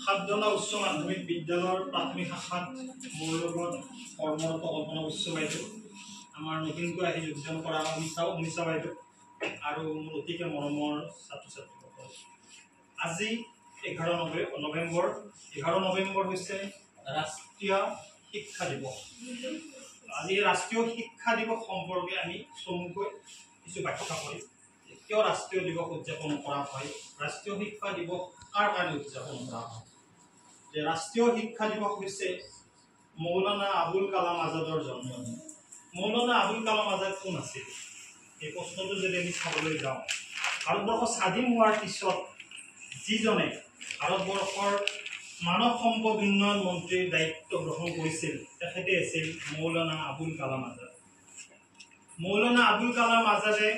সাতজনা উচ্চ মাধ্যমিক বিদ্যালয়ৰ প্ৰাথমিক শাখাত মোৰ লগত কৰ্মৰত কল্পনা উচ্চ বাইদেউ, আমাৰ নতুনকৈ আহি যোগদান কৰা অমিতা বাইদেউ আৰু মোৰ অতিকে মৰমৰ ছাত্ৰ ছাত্ৰীসকল। আজি 11 নৱেম্বৰ হৈছে ৰাষ্ট্ৰীয় শিক্ষা দিৱস। আজি ৰাষ্ট্ৰীয় শিক্ষা দিৱস সম্পৰ্কে আমি চমুকৈ কিছু ব্যাখ্যা কৰিম। কিয় ৰাষ্ট্ৰীয় দিৱস উদযাপন কৰা হয়, ৰাষ্ট্ৰীয় শিক্ষা দিৱস কাৰ কাৰণে উদযাপন কৰা হয়। যে ৰাষ্ট্ৰীয় শিক্ষা দিৱস হৈছে মৌলানা আবুল কালাম আজাদৰ জন্মদিন। মৌলানা আবুল কালাম আজাদ কোন আছিল? এই প্ৰশ্নটো যদি আমি চাবলৈ যাওঁ, ভাৰতবৰ্ষ স্বাধীন হোৱাৰ পিছত যিজনে ভাৰতবৰ্ষৰ মানৱ সম্পদ উন্নয়ন মন্ত্ৰীৰ দায়িত্ব গ্ৰহণ কৰিছিল তেখেতে আছিল মৌলানা আবুল কালাম আজাদ। মৌলানা আবুল কালাম আজাদে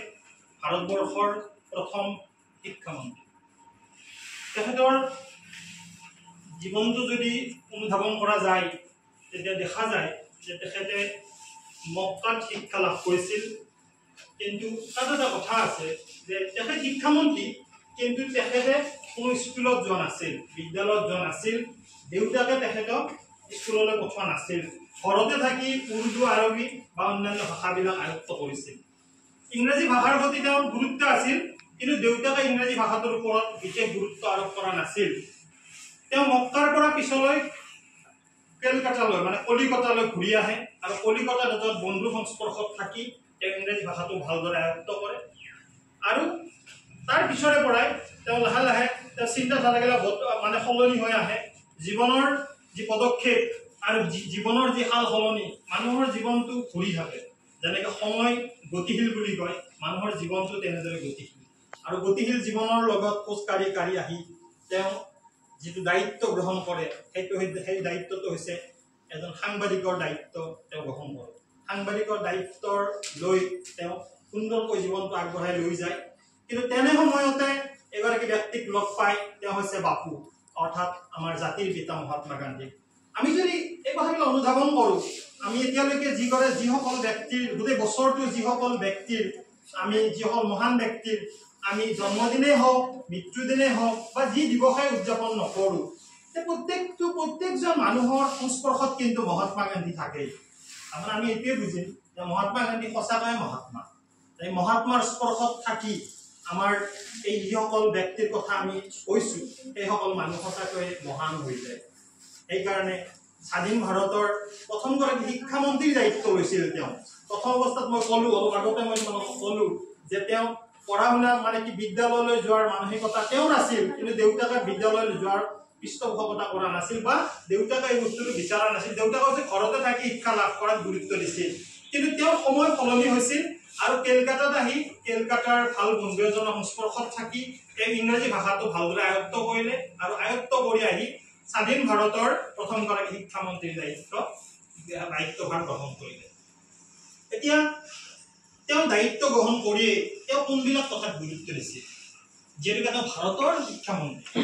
ভাৰতবৰ্ষৰ প্ৰথম শিক্ষামন্ত্ৰী। তেখেতৰ জীৱনটো যদি অনুধাৱন কৰা যায় তেতিয়া দেখা যায় যে তেখেতে মক্কাত শিক্ষা লাভ কৰিছিল। কিন্তু তাত এটা কথা আছে যে তেখেত শিক্ষামন্ত্ৰী, কিন্তু তেখেতে কোনো স্কুলত যোৱা নাছিল, বিদ্যালয়ত যোৱা নাছিল। দেউতাকে তেখেতক স্কুললৈ পঠোৱা নাছিল। ঘৰতে থাকি উৰ্দু, আৰবী বা অন্যান্য ভাষাবিলাক আয়ত্ত কৰিছিল। ইংৰাজী ভাষাৰ প্ৰতি তেওঁৰ গুৰুত্ব আছিল, কিন্তু দেউতাকে ইংৰাজী ভাষাটোৰ ওপৰত বিশেষ গুৰুত্ব আৰোপ কৰা নাছিল। তেওঁ মক্কাৰ পৰা পিছলৈ কেলকাতালৈ মানে কলিকতালৈ ঘূৰি আহে আৰু কলিকতাত এজন বন্ধুৰ সংস্পৰ্শত থাকি তেওঁ ইংৰাজী ভাষাটো ভালদৰে আয়ত্ত কৰে। আৰু তাৰ পিছৰে পৰাই তেওঁ লাহে লাহে তেওঁ চিন্তাধাৰাবিলাক মানে সলনি হৈ আহে। জীৱনৰ যি পদক্ষেপ আৰু জীৱনৰ যি সাল সলনি, মানুহৰ জীৱনটো ঘূৰি থাকে। যেনেকৈ সময় গতিশীল বুলি কয়, মানুহৰ জীৱনটো তেনেদৰে গতিশীল। আৰু গতিশীল জীৱনৰ লগত খোজকাঢ়ি কাঢ়ি আহি তেওঁ যিটো দায়িত্ব গ্ৰহণ কৰে সেই দায়িত্বটো হৈছে এজন সাংবাদিকৰ দায়িত্ব তেওঁ গ্ৰহণ কৰে। সাংবাদিকৰ দায়িত্ব লৈ তেওঁ সুন্দৰকৈ জীৱনটো আগবঢ়াই লৈ যায়। কিন্তু তেনে সময়তে এগৰাকী ব্যক্তিক লগ পাই, তেওঁ হৈছে বাপু, অৰ্থাৎ আমাৰ জাতিৰ পিতা মহাত্মা গান্ধী। আমি যদি এই কথাবিলাক অনুধাৱন কৰোঁ, আমি এতিয়ালৈকে যিসকল ব্যক্তিৰ গোটেই বছৰটো যিসকল মহান ব্যক্তিৰ আমি জন্মদিনেই হওক, মৃত্যুদিনেই হওক বা যি দিৱসে উদযাপন নকৰোঁ, প্ৰত্যেকজন মানুহৰ সংস্পৰ্শত কিন্তু মহাত্মা গান্ধী থাকেই। তাৰমানে আমি এইটোৱে বুজিম যে মহাত্মা গান্ধী সঁচাকৈয়ে মহাত্মা। এই মহাত্মাৰ স্পৰ্শত থাকি আমাৰ এই যিসকল ব্যক্তিৰ কথা আমি কৈছোঁ, সেইসকল মানুহ সঁচাকৈয়ে মহান হৈ যায়। সেইকাৰণে স্বাধীন ভাৰতৰ প্ৰথমগৰাকী শিক্ষামন্ত্ৰীৰ দায়িত্ব লৈছিল তেওঁ। প্ৰথম অৱস্থাত মই ক'লো যে তেওঁ পঢ়া শুনা মানে কি বিদ্যালয়লৈ যোৱাৰ মানসিকতা তেওঁৰ আছিল, কিন্তু দেউতাকে বিদ্যালয়লৈ যোৱাৰ পৃষ্ঠপোষকতা কৰা নাছিল বা দেউতাকে এই বস্তুটো বিচৰা নাছিল। দেউতাকে হৈছে ঘৰতে থাকি শিক্ষা লাভ কৰাত গুৰুত্ব দিছিল। কিন্তু তেওঁৰ সময় সলনি হৈছিল আৰু কেলকাতাত আহি কেলকাতাৰ ভাল বন্ধু এজনৰ সংস্পৰ্শত থাকি তেওঁ ইংৰাজী ভাষাটো ভালদৰে আয়ত্ত কৰিলে আৰু আয়ত্ত কৰি আহি স্বাধীন ভাৰতৰ প্ৰথমগৰাকী শিক্ষামন্ত্ৰীৰ দায়িত্বভাৰ গ্ৰহণ কৰিলে। এতিয়া তেওঁ দায়িত্ব গ্ৰহণ কৰিয়েই তেওঁ কোনবিলাক কথাত গুৰুত্ব দিছিল? যিহেতুকে তেওঁ ভাৰতৰ শিক্ষামন্ত্ৰী,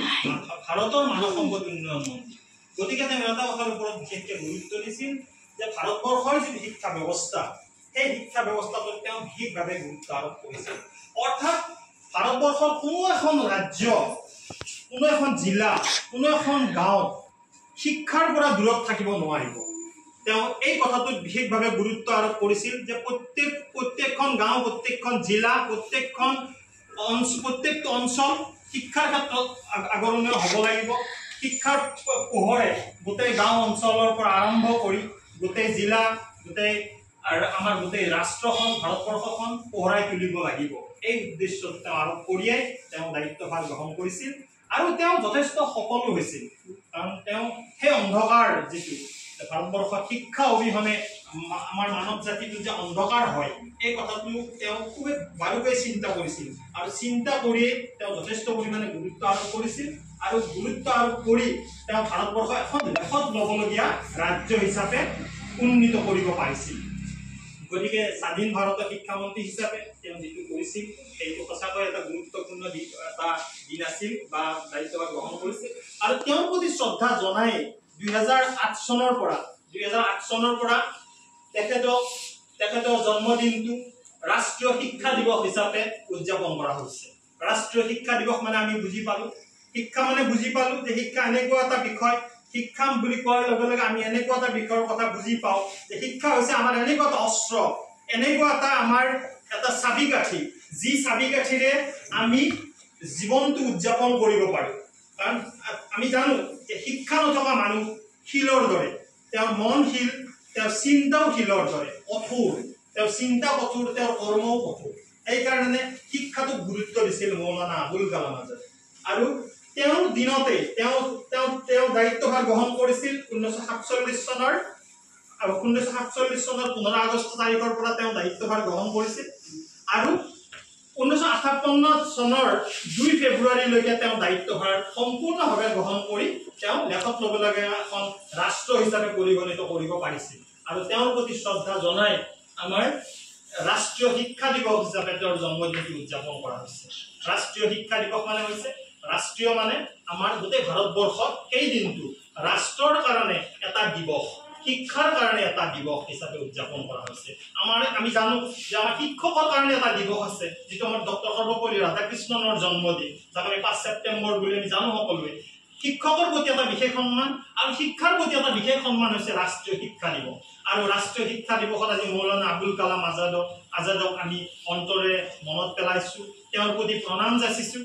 ভাৰতৰ মানৱ সম্পদ উন্নয়ন মন্ত্ৰী, গতিকে তেওঁ এটা কথাৰ ওপৰত বিশেষকৈ গুৰুত্ব দিছিল যে ভাৰতবৰ্ষৰ যিটো শিক্ষা ব্যৱস্থা, সেই শিক্ষা ব্যৱস্থাটোত তেওঁ বিশেষভাৱে গুৰুত্ব আৰোপ কৰিছিল। অৰ্থাৎ ভাৰতবৰ্ষৰ কোনো এখন ৰাজ্য, কোনো এখন জিলা, কোনো এখন গাঁও শিক্ষাৰ পৰা দূৰত থাকিব নোৱাৰিব। তেওঁ এই কথাটোত বিশেষভাৱে গুৰুত্ব আৰোপ কৰিছিল যে প্ৰত্যেকখন গাঁও, প্ৰত্যেকখন জিলা, প্ৰত্যেকটো অঞ্চল শিক্ষাৰ ক্ষেত্ৰত আগৰণীয় হ'ব লাগিব। শিক্ষাৰ পোহৰে গোটেই গাঁও অঞ্চলৰ পৰা আৰম্ভ কৰি গোটেই জিলা, আমাৰ গোটেই ৰাষ্ট্ৰখন, ভাৰতবৰ্ষখন পোহৰাই তুলিব লাগিব। এই উদ্দেশ্যত তেওঁ আৰোপ কৰিয়েই তেওঁ দায়িত্বভাৰ গ্ৰহণ কৰিছিল। আৰু তেওঁ যথেষ্ট সফলো হৈছিল, কাৰণ তেওঁ সেই অন্ধকাৰ যিটো ভাৰতবৰ্ষত শিক্ষা অবিহনে আমাৰ মানৱ জাতিটো যে অন্ধকাৰ হয়, এই কথাটো তেওঁ খুবেই বাৰুকৈ চিন্তা কৰিছিল। আৰু চিন্তা কৰিয়েই তেওঁ যথেষ্ট পৰিমাণে গুৰুত্ব আৰোপ কৰিছিল। আৰু গুৰুত্ব আৰোপ কৰি তেওঁ ভাৰতবৰ্ষ এখন লেখত ল'বলগীয়া ৰাজ্য হিচাপে উন্নীত কৰিব পাৰিছিল। গতিকে স্বাধীন ভাৰতৰ শিক্ষামন্ত্ৰী হিচাপে তেওঁ যিটো কৰিছিল সেইটো সঁচাকৈ এটা গুৰুত্বপূৰ্ণ এটা দিন আছিল বা দায়িত্বভাৰ গ্ৰহণ কৰিছিল। আৰু তেওঁৰ প্ৰতি শ্ৰদ্ধা জনাই 2008 চনৰ পৰা তেখেতৰ জন্মদিনটো ৰাষ্ট্ৰীয় শিক্ষা দিৱস হিচাপে উদযাপন কৰা হৈছে। ৰাষ্ট্ৰীয় শিক্ষা দিৱস মানে আমি বুজি পালো শিক্ষা মানে বুজি পালো যে শিক্ষা এনেকুৱা এটা বিষয় শিক্ষা বুলি কোৱাৰ লগে লগে আমি এনেকুৱা এটা বিষয়ৰ কথা বুজি পাওঁ যে শিক্ষা হৈছে আমাৰ এনেকুৱা এটা অস্ত্ৰ এনেকুৱা এটা আমাৰ এটা চাবিকাঠি যি চাবিকাঠিৰে আমি জীৱনটো উদযাপন কৰিব পাৰোঁ কাৰণ আমি জানো যে শিক্ষা নথকা মানুহ শিলৰ দৰে তেওঁৰ মন শিল তেওঁৰ চিন্তাও শিলৰ দৰে কঠোৰ তেওঁৰ চিন্তা কঠোৰ তেওঁৰ কৰ্মও কঠোৰ সেইকাৰণে শিক্ষাটোক গুৰুত্ব দিছিল মৌলানা আবুল কালাম আজাদ আৰু তেওঁৰ দিনতে তেওঁ দায়িত্বভাৰ গ্ৰহণ কৰিছিল 1947 চনৰ 15 আগষ্ট তাৰিখৰ পৰা তেওঁ দায়িত্বভাৰ গ্ৰহণ কৰিছিল আৰু 1958 চনৰ 2 ফেব্ৰুৱাৰীলৈকে তেওঁ দায়িত্বভাৰ সম্পূৰ্ণভাৱে গ্ৰহণ কৰি তেওঁ লেখত লগে লগে এখন ৰাষ্ট্ৰ হিচাপে পৰিগণিত কৰিব পাৰিছিল আৰু তেওঁৰ প্ৰতি শ্ৰদ্ধা জনাই আমাৰ ৰাষ্ট্ৰীয় শিক্ষা দিৱস হিচাপে তেওঁৰ জন্মদিনটো উদযাপন কৰা হৈছে ৰাষ্ট্ৰীয় শিক্ষা দিৱস মানে হৈছে ৰাষ্ট্ৰীয় মানে আমাৰ গোটেই ভাৰতবৰ্ষত এই দিনটো ৰাষ্ট্ৰৰ কাৰণে এটা দিৱস শিক্ষাৰ কাৰণে এটা দিৱস হিচাপে উদযাপন কৰা হৈছে আমি জানো যে আমাৰ শিক্ষকৰ কাৰণে এটা দিৱস আছে যেটো আমাৰ ডক্টৰ সৰ্বপল্লী ৰাধাকৃষ্ণনৰ জন্মদিন যাক আমি 5 ছেপ্টেম্বৰ বুলি আমি জানো সকলোৱে শিক্ষকৰ প্ৰতি এটা বিশেষ সন্মান আৰু শিক্ষাৰ প্ৰতি এটা বিশেষ সন্মান হৈছে ৰাষ্ট্ৰীয় শিক্ষা দিৱস আৰু ৰাষ্ট্ৰীয় শিক্ষা দিৱসত আজি মৌলানা আবুল কালাম আজাদক আমি অন্তৰে মনত পেলাইছো তেওঁৰ প্ৰতি প্ৰণাম যাচিছো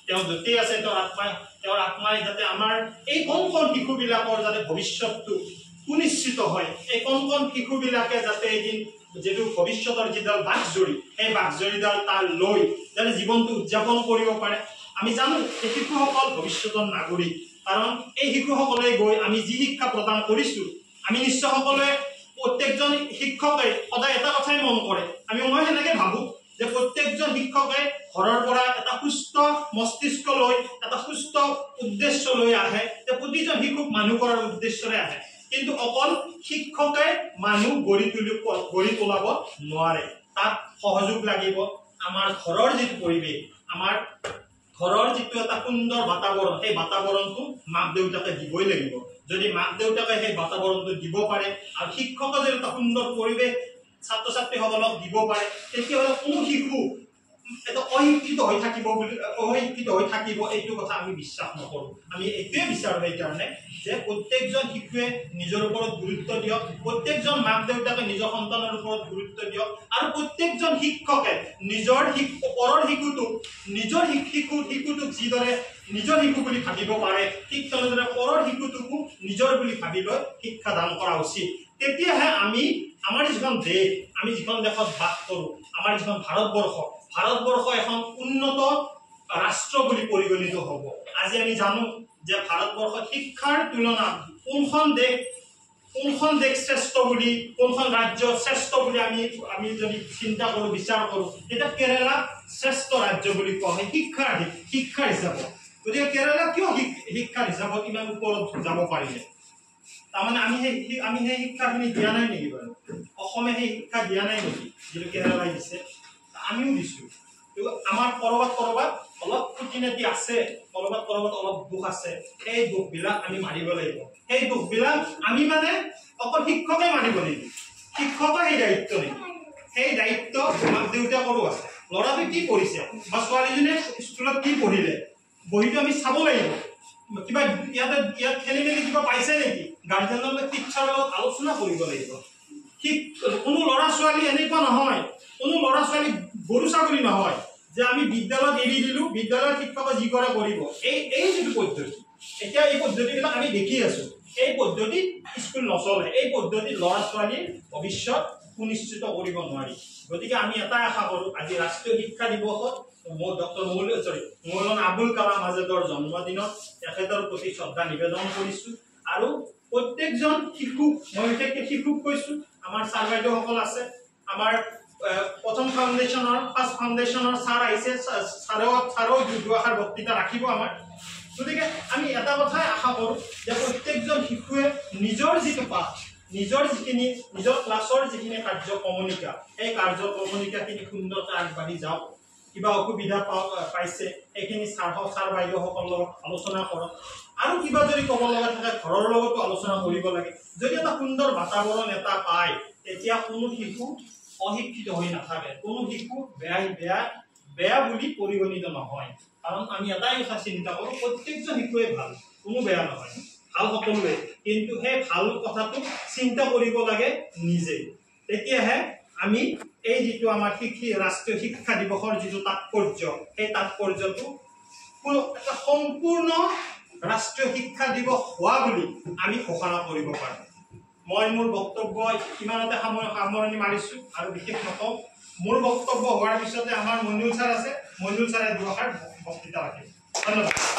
তেওঁ যতে আছে তেওঁৰ আত্মাই যাতে আমাৰ এই কণ শিশুবিলাকৰ যাতে ভৱিষ্যতটো সুনিশ্চিত হয় এই কণ শিশুবিলাকে যাতে এদিন যেটো ভৱিষ্যতৰ যিডাল বাকজৰি এই বাকজৰিডাল তাৰ লৈ যাতে জীৱনটো উদযাপন কৰিব পাৰে আমি জানো এই শিশুসকল ভৱিষ্যতৰ নাগৰিক কাৰণ এই শিশুসকলে গৈ আমি যি শিক্ষা প্ৰদান কৰিছো আমি নিশ্চয় সকলোৱে প্ৰত্যেকজন শিক্ষকে সদায় এটা কথাই মন কৰে মই হেনেকে ভাবো যে প্ৰত্যেকজন শিক্ষকে ঘৰৰ পৰা এটা সুস্থ মস্তিষ্ক লৈ এটা সুস্থ উদ্দেশ্য লৈ আহে যে প্ৰতিজন শিশুক মানুহ কৰাৰ উদ্দেশ্যৰে আহে কিন্তু অকল শিক্ষকে মানুহ গঢ়ি তোলাব নোৱাৰে তাত সহযোগ লাগিব আমাৰ ঘৰৰ যিটো পৰিৱেশ আমাৰ ঘৰৰ যিটো এটা সুন্দৰ বাতাবৰণ এই বাতাবৰণটো মাক দেউতাকে দিবই লাগিব যদি মাক দেউতাকে সেই বাতাবৰণটো দিব পাৰে আৰু শিক্ষকে যদি এটা সুন্দৰ পৰিৱেশ ছাত্ৰ ছাত্ৰীসকলক দিব পাৰে তেতিয়াহ'লে কোনো শিশু এটা অশিক্ষিত হৈ থাকিব এইটো কথা আমি বিশ্বাস নকৰো আমি এইটোৱে বিচাৰো এইকাৰণে যে প্ৰত্যেকজন শিশুৱে নিজৰ ওপৰত গুৰুত্ব দিয়ক প্ৰত্যেকজন মাক দেউতাকে নিজৰ সন্তানৰ ওপৰত গুৰুত্ব দিয়ক আৰু প্ৰত্যেকজন শিক্ষকে নিজৰ পৰৰ শিশুটোক নিজৰ শিশুটোক যিদৰে নিজৰ শিশু বুলি ভাবিব পাৰে ঠিক তেনেদৰে পৰৰ শিশুটোকো নিজৰ বুলি ভাবি লৈ শিক্ষা দান কৰা উচিত তেতিয়াহে আমি আমাৰ যিখন দেশ আমি যিখন দেশত বাস কৰো আমাৰ যিখন ভাৰতবৰ্ষ এখন উন্নত ৰাষ্ট্ৰ বুলি পৰিগণিত হ'ব আজি আমি জানো যে ভাৰতবৰ্ষত শিক্ষাৰ তুলনাত কোনখন দেশ শ্ৰেষ্ঠ বুলি কোনখন ৰাজ্য শ্ৰেষ্ঠ বুলি আমি যদি চিন্তা কৰো বিচাৰ কৰো এটা কেৰালা শ্ৰেষ্ঠ ৰাজ্য বুলি কোৱা হয় শিক্ষাৰ হিচাপত গতিকে কেৰালা কিয় শিক্ষাৰ হিচাপত ইমান ওপৰত যাব পাৰিলে তাৰমানে আমি সেই শিক্ষাখিনি দিয়া নাই নেকি বাৰু অসমে সেই শিক্ষা দিয়া নাই নেকি যিটো কেৰালাই দিছে আমিও দিছো আমাৰ কৰবাত অলপ খুঁটিনাটি আছে কৰবাত অলপ দুখ আছে সেই দুখবিলাক আমি মাৰিব লাগিব সেই দুখবিলাক আমি মানে অকল শিক্ষকে মাৰিব লাগিব শিক্ষকৰ সেই দায়িত্ব নেকি সেই দায়িত্ব মাক দেউতাকৰো আছে ল'ৰাটো কি পঢ়িছে বা ছোৱালীজনীয়ে স্কুলত কি পঢ়িলে বহিটো আমি চাব লাগিব কিবা ইয়াত খেলি মেলি কিবা পাইছে নেকি গাৰ্জেনৰ লগত টিচাৰৰ লগত আলোচনা কৰিব লাগিব কোনো ল'ৰা ছোৱালী এনেকুৱা নহয় কোনো ল'ৰা ছোৱালী গৰু ছাগলী নহয় যে আমি বিদ্যালয়ত এৰি দিলো বিদ্যালয়ৰ শিক্ষকে যি কৰে কৰিব এই যিটো পদ্ধতি এতিয়া এই পদ্ধতিবিলাক আমি দেখি আছো এই পদ্ধতি স্কুল নচলে এই পদ্ধতি ল'ৰা ছোৱালীৰ ভৱিষ্যত সুনিশ্চিত কৰিব নোৱাৰি গতিকে আমি এটা আশা কৰো আজি ৰাষ্ট্ৰীয় শিক্ষা দিৱসত মৌলানা আবুল কালাম আজাদৰ জন্মদিনত তেখেতৰ প্ৰতি শ্ৰদ্ধা নিবেদন কৰিছো আৰু প্ৰত্যেকজন শিশুক মই বিশেষকৈ শিশুক কৈছো আমাৰ ছাৰ বাইদেউসকল আছে আমাৰ প্ৰথম ফাৰ্ষ্ট ফাউণ্ডেশ্যনৰ ছাৰ আহিছে ছাৰেও দুআষাৰ বক্তৃতা ৰাখিব আমাৰ গতিকে আমি এটা কথাই আশা কৰো যে প্ৰত্যেকজন শিশুৱে নিজৰ যিটো পাঠ নিজৰ ক্লাছৰ যিখিনি কাৰ্যক্ৰমণিকা সেই কাৰ্যক্ৰমণিকাখিনি সুন্দৰকৈ আগবাঢ়ি যাওক কিবা অসুবিধা পাইছে এইখিনি ছাৰ বাইদেউসকলৰ লগত আলোচনা কৰক আৰু কিবা যদি ক'ব লগা থাকে ঘৰৰ লগতো আলোচনা কৰিব লাগে যদি এটা সুন্দৰ বাতাবৰণ এটা পায় তেতিয়া কোনো শিশু অশিক্ষিত হৈ নাথাকে কোনো শিশু বেয়া বেয়া বুলি পৰিগণিত নহয় কাৰণ আমি এটাই কথা চিন্তা কৰোঁ প্ৰত্যেকজন শিশুৱে ভাল কোনো বেয়া নহয় ভাল সকলোৱে কিন্তু সেই ভাল কথাটো চিন্তা কৰিব লাগে নিজে তেতিয়াহে আমি এই যিটো আমাৰ ৰাষ্ট্ৰীয় শিক্ষা দিৱসৰ যিটো তাৎপৰ্য সেই তাৎপৰ্যটো এটা সম্পূৰ্ণ ৰাষ্ট্ৰীয় শিক্ষা দিৱস হোৱা বুলি আমি ঘোষণা কৰিব পাৰোঁ মই মোৰ বক্তব্য ইমানতে সামৰণি মাৰিছোঁ আৰু বিশেষ নকওঁ মোৰ বক্তব্য হোৱাৰ পিছতে আমাৰ মইনুল ছাৰ আছে মইনুল ছাৰে দুআষাৰ বক্তৃতা ৰাখিব ধন্যবাদ